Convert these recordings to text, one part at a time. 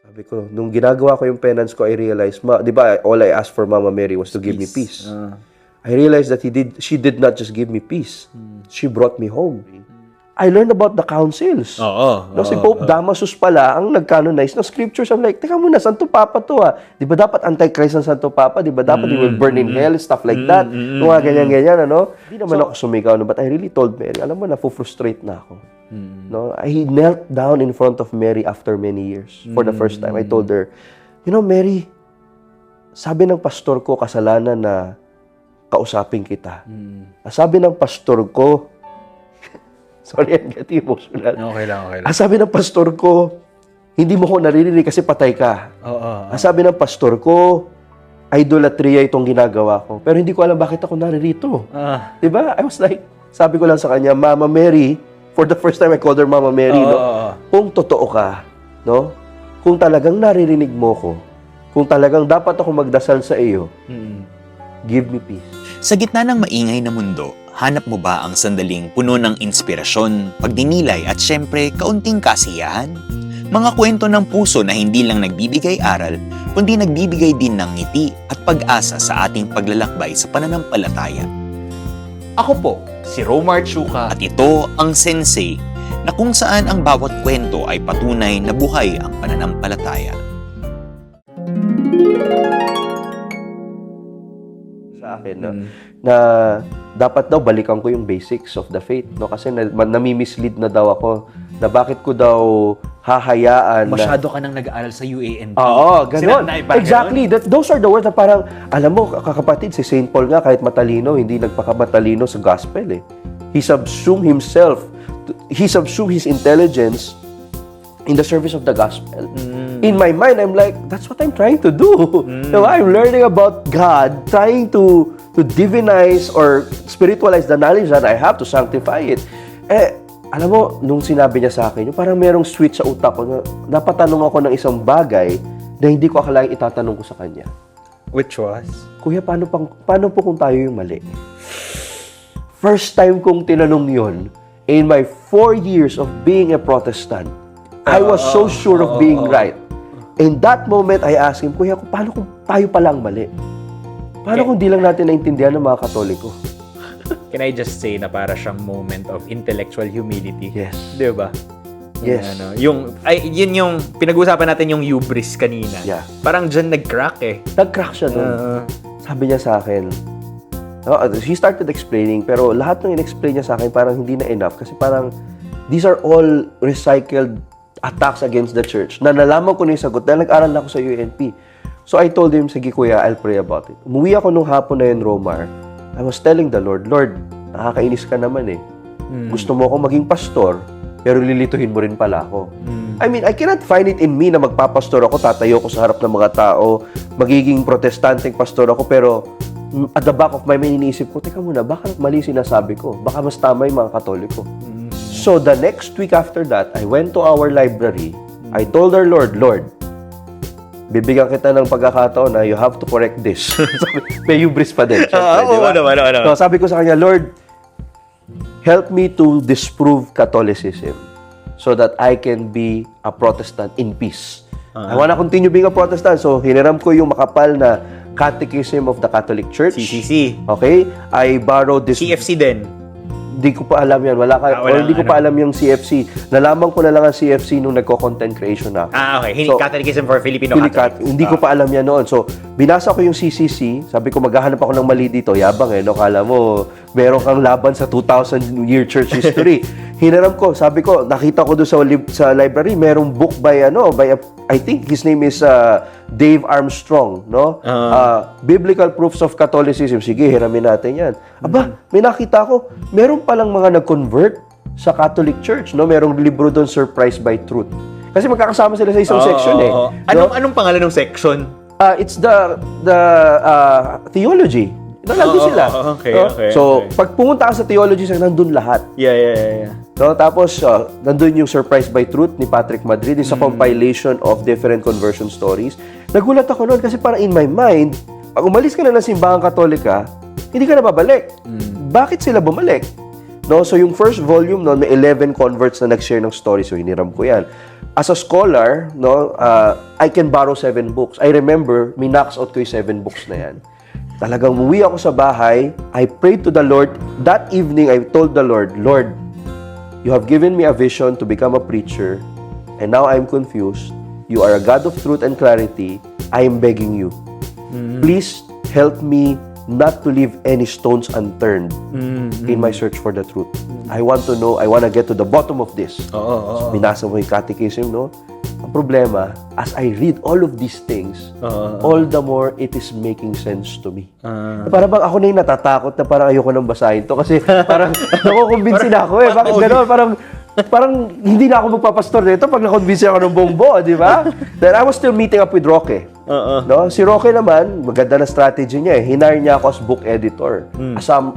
Sabi ko, nung ginagawa ko yung penance ko, I realized, di ba, all I asked for Mama Mary was to give me peace. I realized that she did not just give me peace. She brought me home. I learned about the councils. No, si Pope Damasus pala ang nag-canonize ng scriptures. I'm like, teka muna, Santo Papa to Di ba dapat Antichrist ang Santo Papa? Di ba dapat he will burn in hell, stuff like that? Mga ganyan-ganyan, ano? Hindi naman ako sumigaw, no? But I really told Mary, alam mo, na-frustrate na ako. No, I knelt down in front of Mary after many years. For the first time, I told her, you know, Mary, sabi ng pastor ko, kasalanan na kausapin kita. Sabi ng pastor ko, sorry, I'm getting emotional. Okay lang. Sabi ng pastor ko, hindi mo ko naririnig kasi patay ka. Sabi ng pastor ko, idolatria itong ginagawa ko. Pero hindi ko alam bakit ako naririto. Diba? I was like, sabi ko lang sa kanya, Mama Mary, for the first time I called her Mama Mary, no? Kung totoo ka, no? Kung talagang naririnig mo ko, kung talagang dapat ako magdasal sa iyo, give me peace. Sa gitna ng maingay na mundo, hanap mo ba ang sandaling puno ng inspirasyon, pagdinilay at syempre kaunting kasiyahan? Mga kwento ng puso na hindi lang nagbibigay aral, kundi nagbibigay din ng ngiti at pag-asa sa ating paglalakbay sa pananampalataya. Ako po, si Romar Chuka. At ito ang Sensei, na kung saan ang bawat kwento ay patunay na buhay ang pananampalataya. Sa akin, no? Na dapat daw balikan ko yung basics of the faith, no? Kasi nami-mislead na daw ako na bakit ko daw hahayaan Masyado ka nang nag-aaral sa UANP. Oo, gano'n. Exactly. Those are the words na parang, alam mo, kakapatid, si St. Paul nga, kahit matalino, hindi nagpakamatalino sa gospel eh. He subsumed his intelligence in the service of the gospel. In my mind, I'm like, that's what I'm trying to do. So I'm learning about God, trying to divinize or spiritualize the knowledge that I have to sanctify it. Alam mo, nung sinabi niya sa akin, yung parang merong switch sa utak ko na napatanong ako ng isang bagay na hindi ko akalaing itatanong ko sa kanya. Which was? Kuya, paano po kung tayo yung mali? First time kong tinanong yon in my 4 years of being a Protestant. I was so sure of being right. In that moment, I asked him, Kuya, paano kung tayo palang mali? Paano kung di lang natin naintindihan ng mga Katoliko? Can I just say na para siyang moment of intellectual humility? Yes. Di ba? Yes. Yun yung pinag-usapan natin yung hubris kanina. Yeah. Parang dyan nag-crack eh. Nag-crack siya doon. Sabi niya sa akin, he started explaining, pero lahat ng in-explain niya sa akin parang hindi na enough kasi parang these are all recycled attacks against the church na nalaman ko na yung sagot dahil nag-aral na ako sa UNP. So I told him, sige kuya, I'll pray about it. Umuwi ako nung hapon na yun, Romar. I was telling the Lord, nakakainis ka naman eh. Gusto mo ako maging pastor, pero lilituhin mo rin pala ako. I mean, I cannot find it in me na magpapastor ako, tatayo ko sa harap ng mga tao, magiging protestanteng pastor ako, pero at the back of my mind, iniisip ko, teka muna, baka mali sinasabi ko? Baka mas tama yung mga Katoliko. So, the next week after that, I went to our library. I told our Lord, bibigyan kita ng pagkakataon na you have to correct this. May hubris pa din. So, sabi ko sa kanya, Lord, help me to disprove Catholicism so that I can be a Protestant in peace. I wanna continue being a Protestant. So, hiniram ko yung makapal na Catechism of the Catholic Church. CCC. Okay? I borrowed this... CFC din. Hindi ko pa alam yan. Hindi ko pa alam yung CFC. Nalaman ko na lang ang CFC nung nagko-content creation na. Okay. Catechism for Filipino Catholics. Hindi ko pa alam yan noon. So, binasa ko yung CCC. Sabi ko, maghahanap ako ng mali dito. Yabang eh. No? Kala mo, meron kang laban sa 2,000-year church history. Hinaram ko. Sabi ko, nakita ko doon sa library, merong book by I think his name is Dave Armstrong, no? Biblical Proofs of Catholicism. Sige, hiramin natin yan. Aba, may nakita ko, meron palang mga nag-convert sa Catholic Church, no? Merong libro doon, Surprised by Truth. Kasi magkakasama sila sa isang section eh. No? Anong pangalan ng section? It's the theology. Nandun sila. Okay. So, pag pumunta ka sa theology, nandun lahat. Yeah. No, tapos, nandun yung Surprised by Truth ni Patrick Madrid. It's a compilation of different conversion stories. Nagulat ako noon kasi parang in my mind, pag umalis ka na ng simbahang Katolika, hindi ka na babalik. Bakit sila bumalik? No? So yung first volume, no, may 11 converts na nag-share ng story. So hiniram ko yan. As a scholar, no, I can borrow 7 books. I remember, minaks out ko yung 7 books na yan. Talagang umuwi ako sa bahay. I prayed to the Lord. That evening, I told the Lord, Lord, you have given me a vision to become a preacher, and now I'm confused. You are a God of truth and clarity. I am begging you. Please help me not to leave any stones unturned in my search for the truth. I want to know, I want to get to the bottom of this. So, binasa mo yung catechism, no? Ang problema, as I read all of these things, all the more it is making sense to me. Parang bang ako na yung natatakot na parang ayoko nang basahin to kasi parang nakukumbinsin na ako eh. Bakit gano'n? Parang hindi na ako magpapastor dito pag nakonvince ako ng buong buo, di ba? Then I was still meeting up with Roque. No? Si Roque naman, maganda na strategy niya eh. Hinire niya ako as book editor.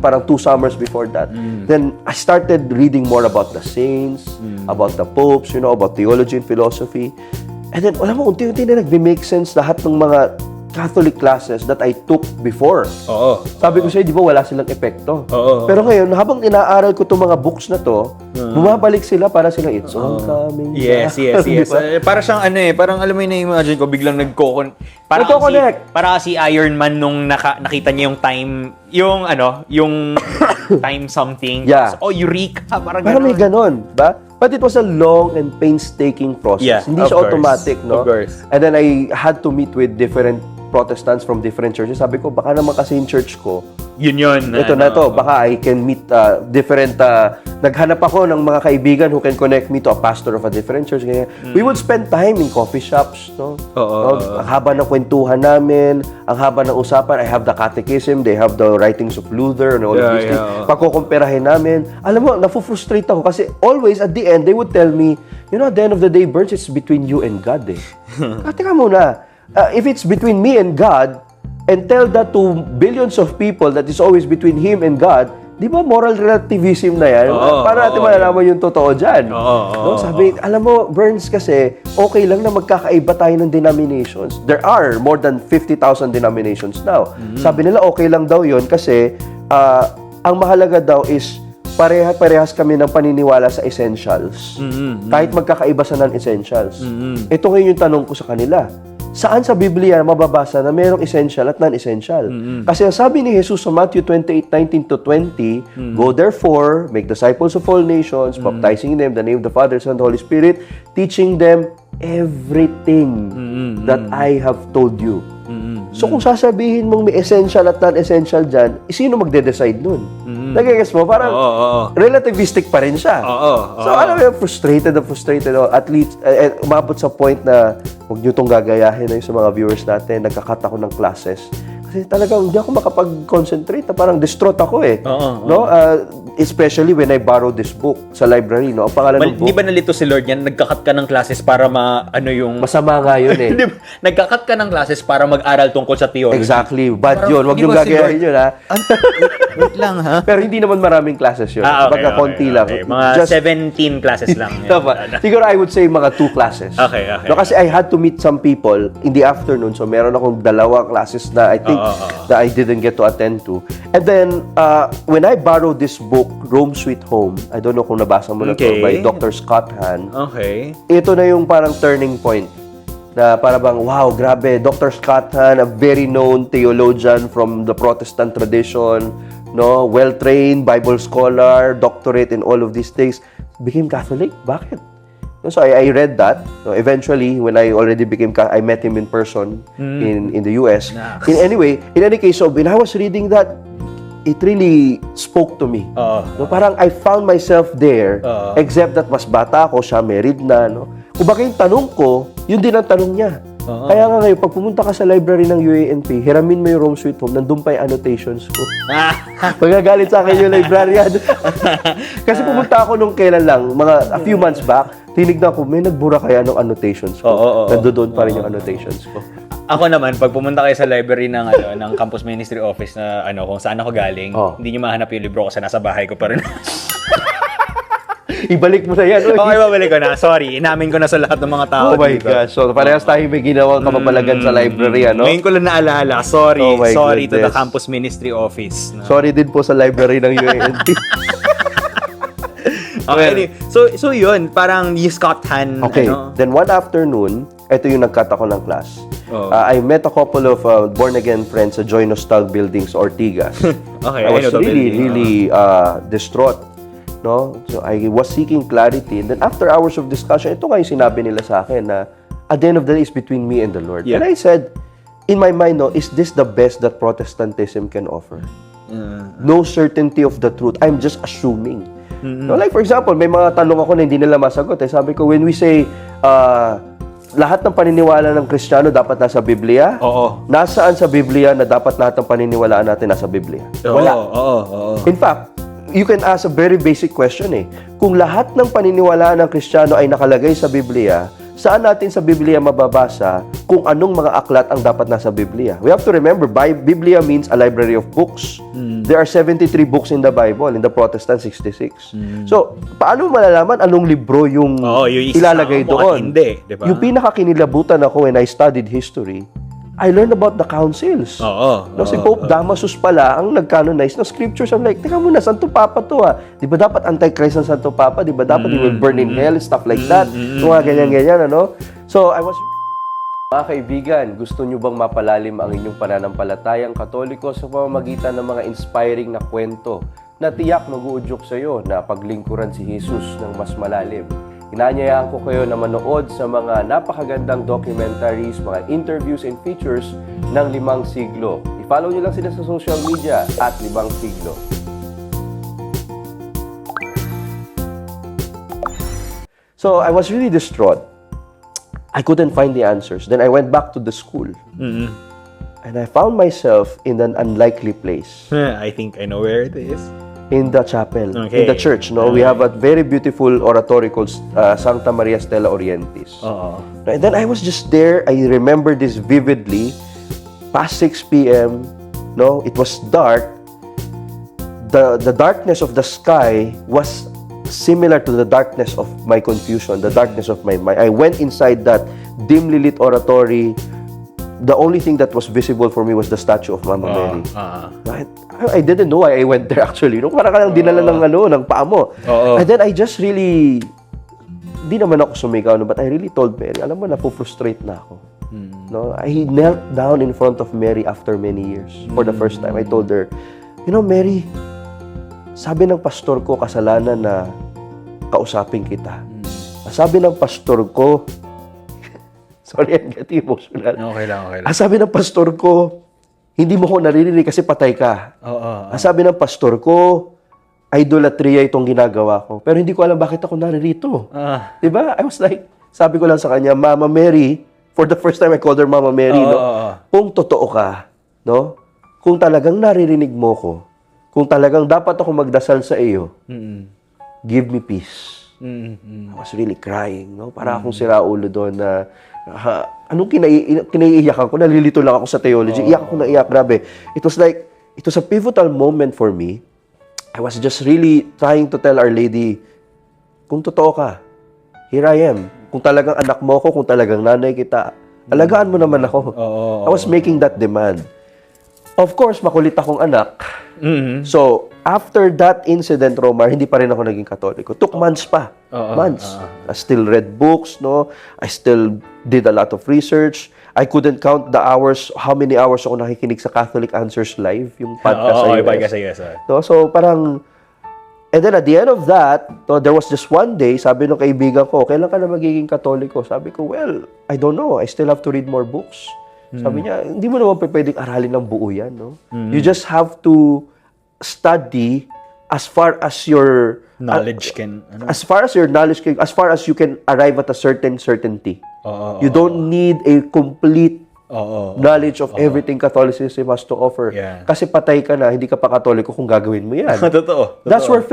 Parang 2 summers before that. Then I started reading more about the saints, about the popes, about theology and philosophy. And then, alam mo, unti-unti na nag-make sense lahat ng mga Catholic classes that I took before. Sabi ko sa'yo, di ba wala silang epekto? Pero ngayon, habang inaaral ko itong mga books na to, bumabalik sila para silang it's all coming back. Yes. Diba? Para siyang parang alam mo yung na-imagine ko, biglang Nagko-connect. Para si Iron Man nung nakita niya yung time something. Yeah. Oh, Eureka! Parang may ganon, ba? But it was a long and painstaking process. Yeah, Hindi of siya course. automatic, no? Of course. And then I had to meet with different Protestants from different churches. Sabi ko, baka naman kasi yung church ko, Yun. ito na to, baka I can meet different, naghanap ako ng mga kaibigan who can connect me to a pastor of a different church. Ganyan. We would spend time in coffee shops, no? Ang haba ng kwentuhan namin, ang haba ng usapan. I have the catechism, they have the writings of Luther and all of these things. Pagkukumpirahin namin. Alam mo, nafu-frustrate ako kasi always at the end, they would tell me, at the end of the day, Burns, it's between you and God eh. Teka muna. If it's between me and God, and tell that to billions of people that it's always between Him and God, di ba moral relativism na yan? Para natin malalaman yung totoo dyan. Sabi, alam mo, Burns, kasi okay lang na magkakaiba tayo ng denominations. There are more than 50,000 denominations now. Sabi nila, okay lang daw yun kasi ang mahalaga daw is parehas kami ng paniniwala sa essentials. Kahit magkakaiba sa non-essentials. Ito ngayon yung tanong ko sa kanila. Saan sa Biblia mababasa na mayroong essential at non-essential? Kasi ang sabi ni Jesus sa Matthew 28:19-20, Go therefore, make disciples of all nations, baptizing them in the name of the Father, Son, and Holy Spirit, teaching them everything that I have told you. So kung sasabihin mong may essential at non-essential dyan, sino magde-decide nun? Nagigets mo? Parang relativistic pa rin siya. So alam mo, frustrated. At least, umabot sa point na huwag nyo itong gagayahin na yung sa mga viewers natin. Nagkakat ako ng classes. Kasi talagang hindi ako makapag-concentrate. Parang distraught ako eh. No? Especially when I borrowed this book sa library. No? Ang pangalan ng book. Di ba nalito si Lord yan? Nagkakat ka ng classes para Masama nga yun eh. Di ba? Nagkakat ka ng classes para mag-aral tungkol sa theology. Exactly. Bad yun. Huwag Di nyo ba si gagayahin yun ha. Wait lang ha? Pero hindi naman maraming classes yun. Baga konti lang. Mga 17 classes lang. Siguro I would say mga 2 classes. Okay. No, kasi I had to meet some people in the afternoon. So meron akong 2 classes na I think that I didn't get to attend to. And then, when I borrowed this book, Rome Sweet Home, I don't know kung nabasa mo na to, by Dr. Scott Hahn. Okay. Ito na yung parang turning point. Na para bang, wow, grabe, Dr. Scott Hahn, a very known theologian from the Protestant tradition, no, well-trained, Bible scholar, doctorate in all of these things, became Catholic? Bakit? So I read that. So eventually, when I already I met him in person in the US. In any case, so when I was reading that, it really spoke to me. No, parang I found myself there, except that mas bata ako, siya married na. No? Kung baka yung tanong ko, yun din ang tanong niya. Kaya nga ngayon, pag pumunta ka sa library ng UANP, hiramin mo yung Rome Sweet Home, nandun pa yung annotations ko. Magagalit sa akin yung librarian. Kasi pumunta ako nung kailan lang, a few months back, tinignan ko, may nagbura kaya ng annotations ko. Nandoon pa rin yung annotations ko. Ako naman, pag pumunta kayo sa library ng Campus Ministry Office na kung saan ako galing, hindi niyo mahanap yung libro kasi nasa bahay ko pa rin. Ibalik mo na yan. Okay, babalik ko na. Sorry, inamin ko na sa lahat ng mga tao. Oh my gosh. So, parehas tayo may ginawang kapapalagan sa library, ano? Ngayon ko lang naalala. Sorry. Oh my Sorry to the goodness. Campus Ministry Office. Sorry din po sa library ng UANP. Okay, anyway, so yun, parang you Scott Han, Okay, ano? then one afternoon, ito yung nag-cut ako ng class. Oh. I met a couple of born-again friends sa Joy Nostal Buildings, Ortigas. Okay, I was know the really, building. really distraught. No? So I was seeking clarity. And then after hours of discussion, ito nga yung sinabi nila sa akin na at the end of the day, it's between me and the Lord. Yeah. And I said, in my mind, no, is this the best that Protestantism can offer? No certainty of the truth. I'm just assuming. No, like for example, may mga tanong ako na hindi nila masagot. Sabi ko, when we say, lahat ng paniniwala ng Kristiyano dapat nasa Biblia, Oo. nasaan sa Biblia na dapat lahat ng paniniwalaan natin nasa Biblia? Wala. Oo. In fact, you can ask a very basic question Kung lahat ng paniniwalaan ng Kristiyano ay nakalagay sa Biblia, saan natin sa Biblia mababasa kung anong mga aklat ang dapat nasa Biblia? We have to remember, Biblia means a library of books. There are 73 books in the Bible, in the Protestant 66. So, paano malalaman anong libro yung yung ilalagay isasama mo at doon? hindi, di ba? Yung pinakakinilabutan ako when I studied history, I learned about the councils. No, si Pope Damasus pala ang nag-canonize ng scriptures. I'm like, teka muna, Santo Papa to Di ba dapat anti-Christ ang Santo Papa? Di ba dapat he will burn in hell? Stuff like that. Yung mga ganyan-ganyan, ano? So, I was... Mga kaibigan, gusto nyo bang mapalalim ang inyong pananampalatayang Katoliko sa pamamagitan ng mga inspiring na kwento na tiyak mag-uudyok sa iyo na paglingkuran si Jesus ng mas malalim? Inaanyayahan ko kayo na manood sa mga napakagandang documentaries, mga interviews and features ng 5 Siglo. I-follow nyo lang sila sa social media at 5 Siglo. So, I was really distraught. I couldn't find the answers. Then I went back to the school. And I found myself in an unlikely place. I think I know where it is. In the chapel, Okay. in the church. No, we have a very beautiful oratory called Santa Maria Stella Orientis. And then I was just there. I remember this vividly. Past 6 p.m., no, it was dark. The darkness of the sky was similar to the darkness of my confusion, the darkness of my mind. I went inside that dimly lit oratory. The only thing that was visible for me was the statue of Mama Mary. I didn't know why I went there actually. No, parang ka lang dinala ng paa mo. And then I just really, di naman ako sumigaw, no, but I really told Mary, alam mo, napo-frustrate na ako. No, I knelt down in front of Mary after many years. For the first time, I told her, you know, Mary, sabi ng pastor ko, kasalanan na kausapin kita. Sabi ng pastor ko, sorry, I'm getting emotional. Okay lang. Sabi ng pastor ko, hindi mo ko naririnig kasi patay ka. Sabi ng pastor ko, idolatria itong ginagawa ko. Pero hindi ko alam bakit ako naririto. Diba? I was like, sabi ko lang sa kanya, Mama Mary, for the first time I called her Mama Mary, no? Kung totoo ka, no? Kung talagang naririnig mo ko, kung talagang dapat ako magdasal sa iyo, give me peace. I was really crying, no? Para akong siraulo doon na anong kinaiiyakan ko? Nalilito lang ako sa theology. Iyak ako na iyak. Grabe. It was a pivotal moment for me. I was just really trying to tell Our Lady, kung totoo ka, here I am. Kung talagang anak mo ko, kung talagang nanay kita, alagaan mo naman ako. I was making that demand. Of course, makulit akong anak. So, after that incident, Romar, hindi pa rin ako naging Katoliko. Took months pa. Months. I still read books, no? I still did a lot of research. I couldn't count the hours, how many hours ako nakikinig sa Catholic Answers Live, yung podcast sa US. Podcast sa US. No? So, parang, and then at the end of that, no, there was just one day, sabi ng kaibigan ko, kailan ka na magiging Katoliko? Sabi ko, well, I don't know. I still have to read more books. Sabi niya, hindi mo naman pwedeng aralin ng buo yan, no? You just have to study as far as your knowledge can, as far as your knowledge can, as far as you can arrive at a certain certainty. You don't need a complete knowledge of everything Catholicism has to offer. Kasi patay ka na, hindi ka pa Katoliko kung gagawin mo yan. Totoo. That's where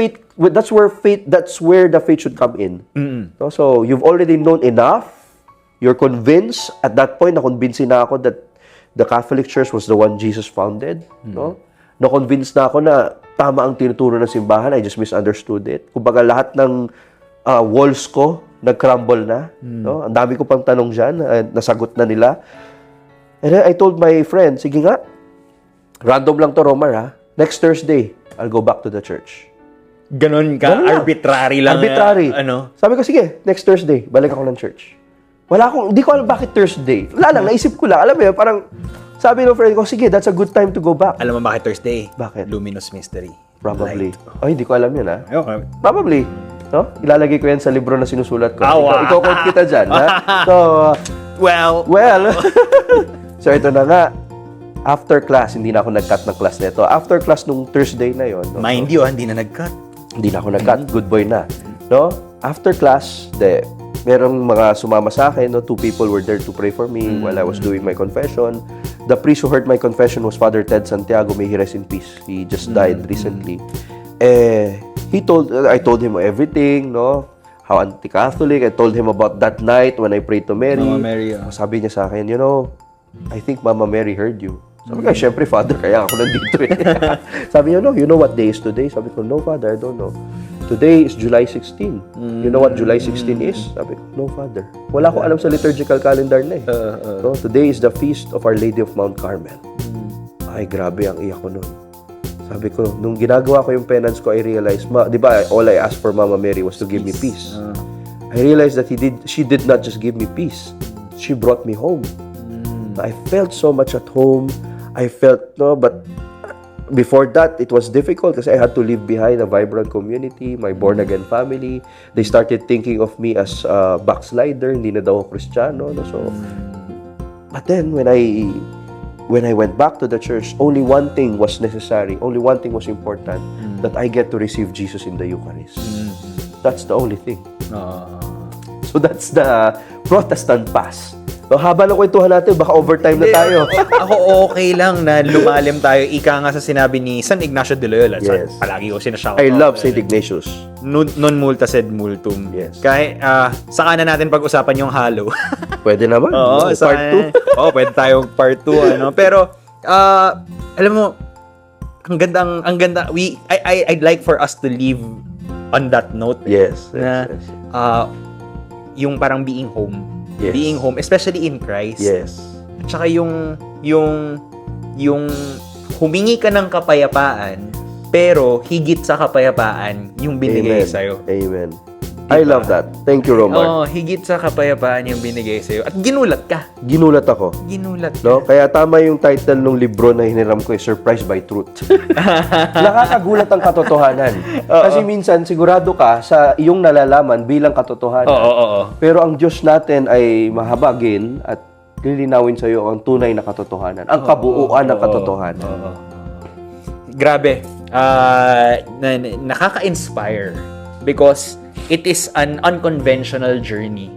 the faith should come in. No? So, you've already known enough. You're convinced, at that point, na-convince na ako that the Catholic Church was the one Jesus founded. No? Na-convince na ako na tama ang tinuturo ng simbahan. I just misunderstood it. Kumbaga, lahat ng walls ko, nag-crumble na. No? Ang dami ko pang tanong dyan, nasagot na nila. And then I told my friend, sige nga, random lang to, Romar, ha? Next Thursday, I'll go back to the church. Ganon ka, Ganun lang. arbitrary lang. Arbitrary. Ano? Sabi ko, sige, next Thursday, balik ako ng church. Hindi ko alam bakit Thursday. Wala lang, naisip ko lang. Alam mo yun, parang, sabi ng friend ko, sige, that's a good time to go back. Alam mo bakit Thursday? Bakit? Luminous Mystery. Probably. Light. Ay, hindi ko alam yun, ha? Okay. Probably. No? Ilalagay ko yan sa libro na sinusulat ko. Awa. Iko-quote kita dyan, ha? So, Well, so ito na nga. After class, hindi na ako nag-cut ng class nito. After class nung Thursday na yon, no? mind you, hindi na nag-cut. Hindi na ako nag-cut. Good boy na. No? After class, merong mga sumama sa akin. No? 2 people were there to pray for me while I was doing my confession. The priest who heard my confession was Father Ted Santiago. May he rest in peace. He just died recently. I told him everything, no? How anti-Catholic. I told him about that night when I prayed to Mary. Mama Mary, Sabi niya sa akin, I think Mama Mary heard you. Sabi ko, syempre, Father, kaya ako nandito eh. Sabi niya, no, you know what day is today? Sabi ko, no, Father, I don't know. Today is July 16. You know what July 16 is? Sabi ko, no, Father. Wala ko alam sa liturgical calendar na eh. No, today is the feast of Our Lady of Mount Carmel. Ay, grabe ang iyak ko nun. Sabi ko, nung ginagawa ko yung penance ko, I realized, di ba, all I asked for Mama Mary was to give me peace. I realized that she did not just give me peace. She brought me home. I felt so much at home. But before that, it was difficult kasi I had to leave behind a vibrant community, my born-again family. They started thinking of me as a backslider, hindi na daw ako Kristiyano. No? So, but then, when I went back to the church, only one thing was necessary, only one thing was important, that I get to receive Jesus in the Eucharist. That's the only thing. So that's the Protestant Pass. So, haba ng kwentuhan natin, baka overtime na tayo. Ako okay lang na lumalim tayo. Ika nga sa sinabi ni San Ignacio de Loyola. Yes. Palagi ko sinashout. I love St. Ignatius. Non multa sed multum. Yes. Kahit, saka na natin pag-usapan yung halo. Pwede naman. Oo, part 2. Oo, pwede tayong part 2. Pero, alam mo, ang ganda. I'd like for us to leave on that note. Yes. Na, yung parang being home. Yes. Being home, especially in Christ. Yes. At saka yung humingi ka ng kapayapaan, pero higit sa kapayapaan, yung binigay sa'yo. Amen. I love that. Thank you, Romar. Oo, higit sa kapayapaan yung binigay sa'yo. At ginulat ka. Ginulat ako. Ginulat ka. No? Kaya tama yung title ng libro na hiniram ko, Surprised by Truth. Nakakagulat ang katotohanan. Kasi minsan, sigurado ka sa iyong nalalaman bilang katotohanan. Oo. Pero ang Diyos natin ay mahabagin at lilinawin sa iyo ang tunay na katotohanan. Ang kabuuan ng katotohanan. Grabe. Nakaka-inspire because it is an unconventional journey.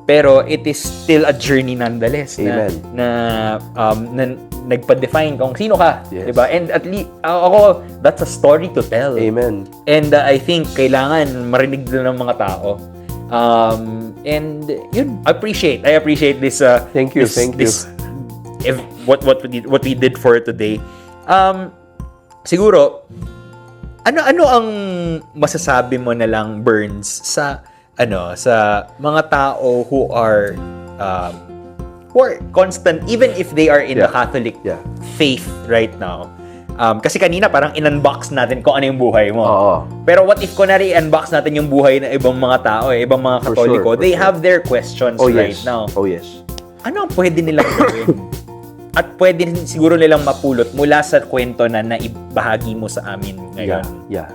Pero it is still a journey nonetheless. Amen. Na nagpa-define kung sino ka. Yes. Diba? And at least, ako, that's a story to tell. Amen. And I think kailangan marinig din ng mga tao. And yun, I appreciate this. Thank you. What we did for today. Siguro, ano ang masasabi mo na lang, Burns, sa mga tao who are constant, even if they are in the Catholic faith right now. Kasi kanina parang in-unbox natin kung ano yung buhay mo. Oo. Pero what if kunwari i-unbox natin yung buhay ng ibang mga tao, ibang mga Katoliko, they have their questions right now. Oh, yes. Ano ang pwede nilang gawin? At pwede siguro nilang mapulot mula sa kwento na naibahagi mo sa amin ngayon. Yeah.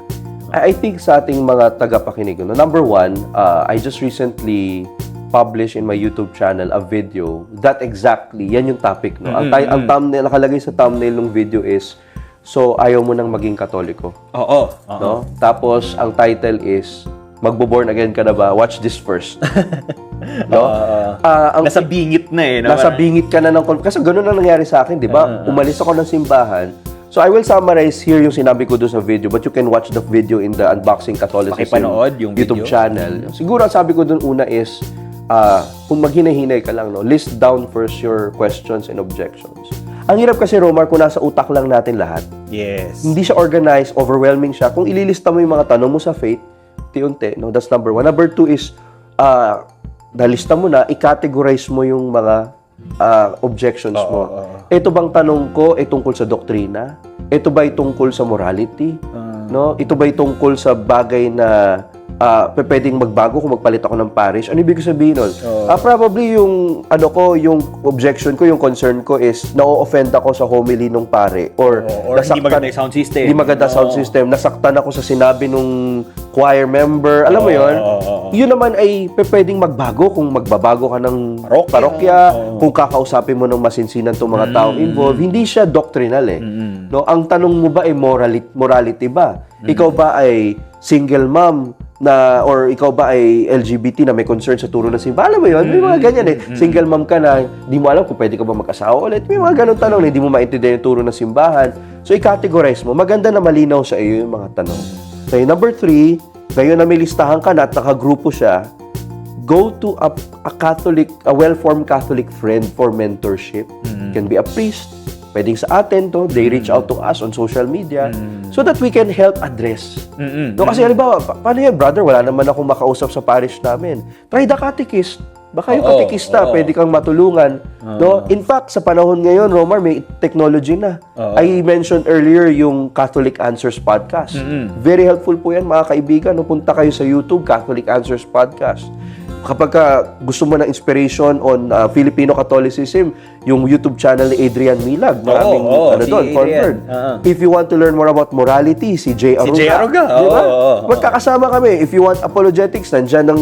I think sa ating mga tagapakinig, number one, I just recently published in my YouTube channel a video that exactly, yan yung topic. No? Ang thumbnail, nakalagay sa thumbnail ng video is, so ayaw mo nang maging Katoliko. Oo. No? Tapos, ang title is, magbo-born again ka na ba? Watch this first. No? Nasa bingit na eh. Nasa bingit ka na ng... Kasi gano'n ang nangyari sa akin, di ba? Umalis ako ng simbahan. So, I will summarize here yung sinabi ko doon sa video, but you can watch the video in the Unboxing Catholicism Pakipanood yung YouTube video. channel. Siguro, ang sabi ko doon una is, kung maghinay-hinay ka lang, no? List down first your questions and objections. Ang hirap kasi, Romar, kung nasa utak lang natin lahat. Yes. Hindi siya organized, overwhelming siya. Kung ililista mo yung mga tanong mo sa faith, unti-unti, no? That's number one. Number two is, nalista mo na, i-categorize mo yung mga objections mo. Ito bang tanong ko ay tungkol sa doktrina? Ito ba ay tungkol sa morality? No? Ito ba'y tungkol sa bagay na pwedeng magbago kung magpalit ako ng parish? Ano ibig sabihin nun? Probably yung yung objection ko, yung concern ko is na-offend ako sa homily nung pare or hindi maganda yung sound system. Hindi maganda sound system. Nasaktan ako sa sinabi nung choir member. Alam mo yun? Yun naman ay pwedeng magbago kung magbabago ka ng parokya, kung kakausapin mo ng masinsinan itong mga taong involved. Hindi siya doctrinal eh. No? Ang tanong mo ba ay morality ba? Ikaw ba ay single mom na or ikaw ba ay LGBT na may concern sa turo ng simbahan? Alam mo yun? May mga ganyan eh. Single mom ka na, di mo alam kung pwede ka ba mag-asawa ulit. May mga ganun tanong na hindi mo maintindihan yung turo ng simbahan. So, i-categorize mo. Maganda na malinaw sa iyo yung mga tanong. So, number 3, ngayon na may listahan ka na at nakagrupo siya, go to a well-formed Catholic friend for mentorship. Can be a priest. Pwedeng sa atin to, they reach out to us on social media so that we can help address. No, kasi halimbawa, paano yan, brother? Wala naman akong makausap sa parish namin. Try the catechist. Baka yung katekista, pwede kang matulungan. No? In fact, sa panahon ngayon, Romar, may technology na. I mentioned earlier yung Catholic Answers Podcast. Very helpful po yan, mga kaibigan. No? Punta kayo sa YouTube, Catholic Answers Podcast. Kapag gusto mo ng inspiration on Filipino Catholicism, yung YouTube channel ni Adrian Milag, maraming convert. If you want to learn more about morality, si Jay Aruga. Si Jay Aruga. Diba? Magkakasama kami. If you want apologetics, nandyan ng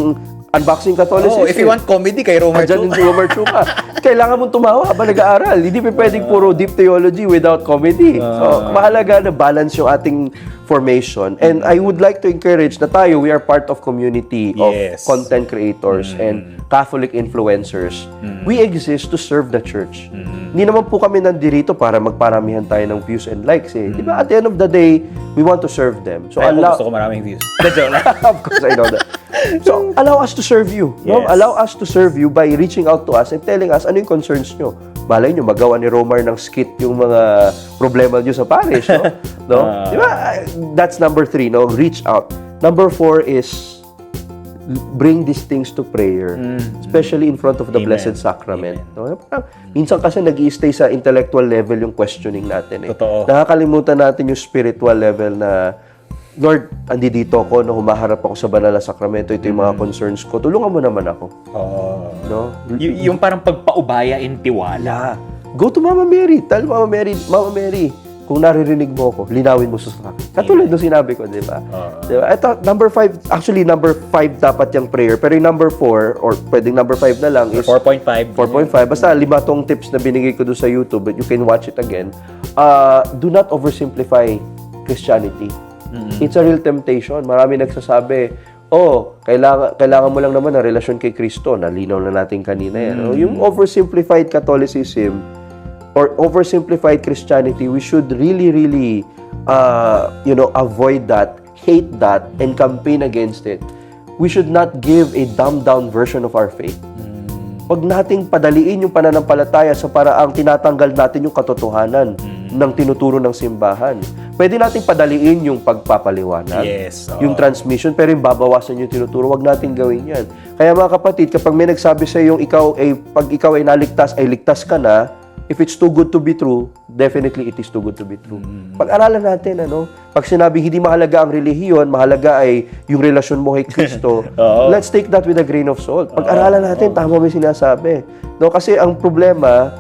Unboxing Catholicism. If you want comedy, kay Romar Chuka. Andyan din si Romar Chuka. Kailangan mong tumawa habang nag-aaral. Hindi pwedeng puro deep theology without comedy. So, mahalaga na balance yung ating formation. And I would like to encourage na tayo, we are part of community of content creators and Catholic influencers. We exist to serve the church. Hindi naman po kami nandito para magparamihan tayo ng views and likes eh. Di ba? At the end of the day, we want to serve them. So, gusto ko maraming views. Of course, I know that. So, allow us to serve you. No? Allow us to serve you by reaching out to us and telling us ano yung concerns nyo. Malay nyo, magawa ni Romar ng skit yung mga problema nyo sa parish. No? Di ba? That's number 3, no? Reach out. Number 4 is bring these things to prayer, especially in front of the Blessed Sacrament. No? Parang, minsan kasi nag-i-stay sa intellectual level yung questioning natin. Eh. Totoo. Nakakalimutan natin yung spiritual level na, Lord, andi dito ako, no, humaharap ako sa banal na sakramento, ito yung mga concerns ko, tulungan mo naman ako. No? Yung parang pagpaubaya in tiwala. Go to Mama Mary. Tell Mama Mary, kung naririnig mo ako, linawin mo sa akin. Katulad ng sinabi ko, di ba? Diba? Ito, number 5, actually number 5 dapat yung prayer, pero yung number 4, or pwedeng number 5 na lang, is 4.5. Basta 5 tong tips na binigay ko doon sa YouTube, but you can watch it again. Do not oversimplify Christianity. It's a real temptation. Marami nagsasabi, kailangan mo lang naman ng relasyon kay Kristo. Nalinaw na natin kanina yan. Yung oversimplified Catholicism or oversimplified Christianity, we should really avoid that, hate that, and campaign against it. We should not give a dumbed-down version of our faith. Huwag nating padaliin yung pananampalataya sa paraang tinatanggal natin yung katotohanan ng tinuturo ng simbahan. Pwede nating padaliin yung pagpapaliwanag, yung transmission, pero yung babawasan yung tinuturo, huwag nating gawin yan. Kaya mga kapatid, kapag may nagsabi sa yung pag ikaw ay naligtas, ay ligtas ka na, if it's too good to be true, definitely it is too good to be true. Pag-aralan natin, pag sinabing hindi mahalaga ang relihiyon, mahalaga ay yung relasyon mo kay Kristo, let's take that with a grain of salt. Pag-aralan natin, tama mo yung sinasabi. No, kasi ang problema,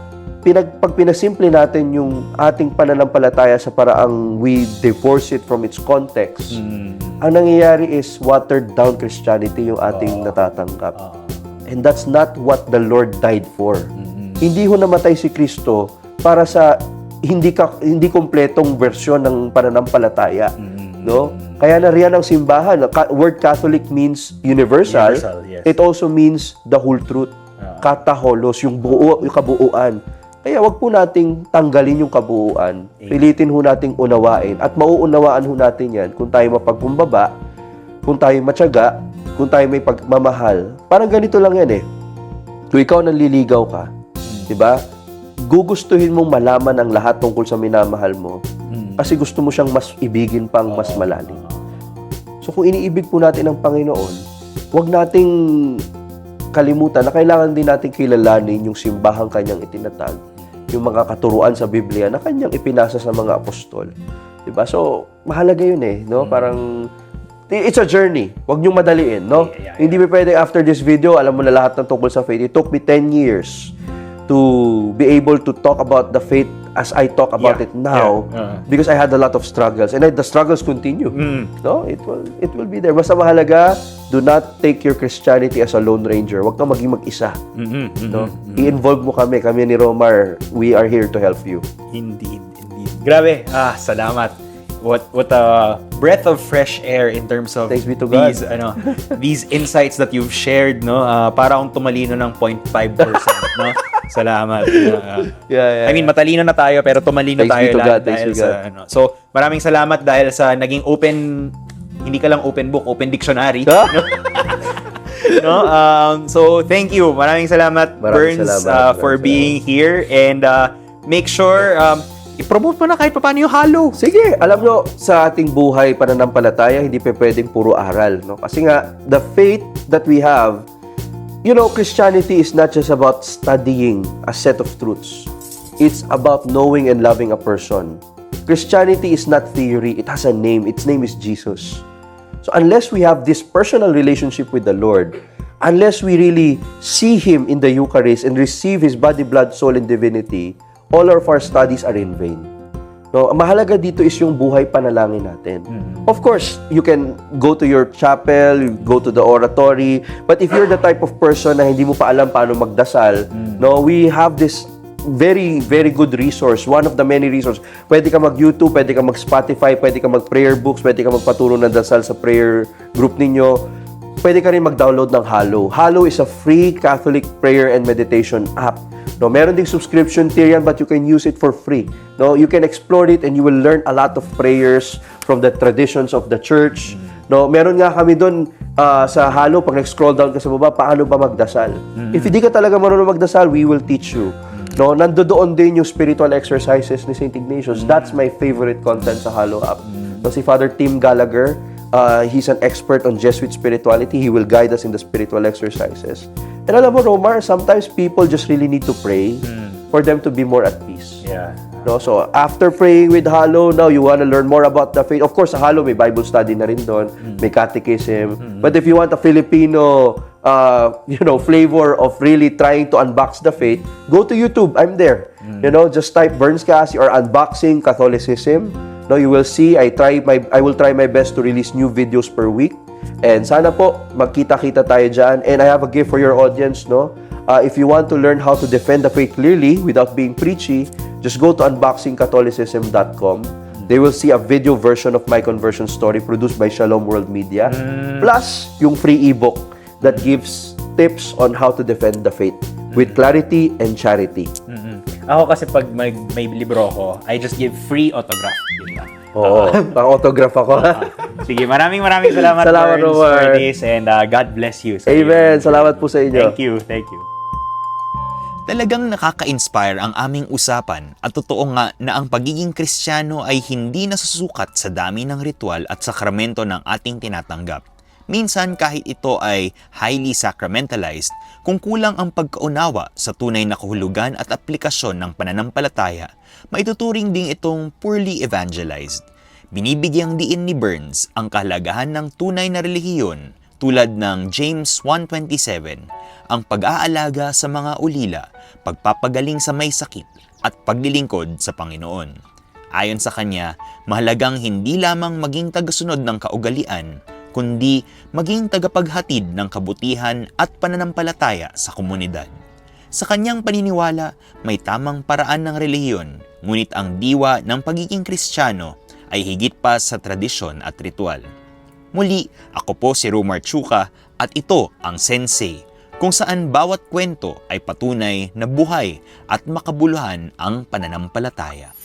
pag pinasimple natin yung ating pananampalataya sa paraang we divorce it from its context, ang nangyayari is watered down Christianity yung ating natatanggap. And that's not what the Lord died for. Hindi ho namatay si Kristo para sa hindi kompletong versyon ng pananampalataya, no? Kaya na riyan ang simbahan. Word Catholic means universal. It also means the whole truth. Kataholos, yung kabuuan. Kaya wag po nating tanggalin yung kabuuan. Pilitin ho nating unawain. At mauunawaan ho natin yan kung tayo mapagkumbaba, kung tayo matyaga, kung tayo may pagmamahal. Parang ganito lang yan eh. Kung ikaw nanliligaw ka, diba? Gugustuhin mong malaman ang lahat tungkol sa minamahal mo kasi gusto mo siyang mas ibigin pang mas malalim. So kung iniibig po natin ang Panginoon, wag nating kalimutan na kailangan din natin kilalanin yung simbahang kanyang itinatag, yung mga katuruan sa Biblia na kanyang ipinasa sa mga apostol. Diba? So, mahalaga yun eh, no? Parang, it's a journey. Huwag niyong madaliin, no? Yeah. Hindi ba pwede after this video, alam mo na lahat ng tungkol sa faith. It took me 10 years to be able to talk about the faith as I talk about it now because I had a lot of struggles and the struggles continue. No, it will be there. Basta mahalaga, do not take your Christianity as a lone ranger. Huwag kang maging mag-isa. No? I-involve mo kami ni Romar. We are here to help you. Indeed. Grabe. Salamat. What a breath of fresh air in terms of Thanks be to God. these insights that you've shared, no? Para akong tumalino ng 0.5%, no? Salamat. Yeah. I mean, matalino na tayo pero tumalino Thanks tayo be to lang God, thanks dahil be to sa God. So, maraming salamat dahil sa naging open, hindi ka lang open book, open dictionary. Ha? No? So, thank you. Maraming salamat, Maraming Burns, salamat. for being here. And make sure, i-promote mo na kahit paano yung Halo. Sige, alam nyo, sa ating buhay pananampalataya, hindi pa pwedeng puro aral. No? Kasi nga, the faith that we have, Christianity is not just about studying a set of truths. It's about knowing and loving a person. Christianity is not theory. It has a name. Its name is Jesus. So unless we have this personal relationship with the Lord, unless we really see Him in the Eucharist and receive His body, blood, soul, and divinity, all of our studies are in vain. No, ang mahalaga dito is yung buhay panalangin natin. Of course, you can go to your chapel, you go to the oratory, but if you're the type of person na hindi mo pa alam paano magdasal, no, we have this very, very good resource. One of the many resources. Pwede ka mag-YouTube, pwede ka mag-Spotify, pwede ka mag-prayer books, pwede ka magpaturo ng dasal sa prayer group ninyo. Pwede ka rin mag-download ng Halo. Halo is a free Catholic prayer and meditation app. No, meron ding subscription tier yan, but you can use it for free. No, you can explore it and you will learn a lot of prayers from the traditions of the church. No, meron nga kami doon sa Halo, pag nag-scroll down ka sa baba, paano ba magdasal? If hindi ka talaga marunong magdasal, we will teach you. No, nandoon din yung spiritual exercises ni St. Ignatius. That's my favorite content sa Halo app. No, si Father Tim Gallagher, he's an expert on Jesuit spirituality. He will guide us in the spiritual exercises. And alam mo, Romar, sometimes people just really need to pray for them to be more at peace. Yeah. No, so after praying with Halo, now you want to learn more about the faith. Of course, sa Halo may Bible study na rin doon, may catechism. But if you want a Filipino, flavor of really trying to unbox the faith, go to YouTube. I'm there. Just type Burns Cassie or Unboxing Catholicism. No, you will see. I will try my best to release new videos per week. And sana po magkita-kita tayo dyan. And I have a gift for your audience, no? If you want to learn how to defend the faith clearly without being preachy, just go to unboxingcatholicism.com. They will see a video version of my conversion story produced by Shalom World Media, plus yung free ebook that gives tips on how to defend the faith with clarity and charity. Ako kasi pag may libro ako, I just give free autograph. Yun lang. Oo, pang-autograph ako. Sige, maraming salamat, Salamat, Burns, Romar. for this, and God bless you. Amen. Salamat po sa inyo. Thank you. Talagang nakaka-inspire ang aming usapan at totoo nga na ang pagiging Kristiyano ay hindi nasusukat sa dami ng ritual at sakramento ng ating tinatanggap. Minsan kahit ito ay highly sacramentalized, kung kulang ang pagkaunawa sa tunay na kahulugan at aplikasyon ng pananampalataya, maituturing ding itong poorly evangelized. Binibigyang diin ni Burns ang kahalagahan ng tunay na relihiyon tulad ng James 1:27, ang pag-aalaga sa mga ulila, pagpapagaling sa may sakit, at paglilingkod sa Panginoon. Ayon sa kanya, mahalagang hindi lamang maging tagasunod ng kaugalian, kundi maging tagapaghatid ng kabutihan at pananampalataya sa komunidad. Sa kanyang paniniwala, may tamang paraan ng relihiyon, ngunit ang diwa ng pagiging Kristiyano ay higit pa sa tradisyon at ritual. Muli, ako po si Romar Chuka at ito ang Sensei, kung saan bawat kwento ay patunay na buhay at makabuluhan ang pananampalataya.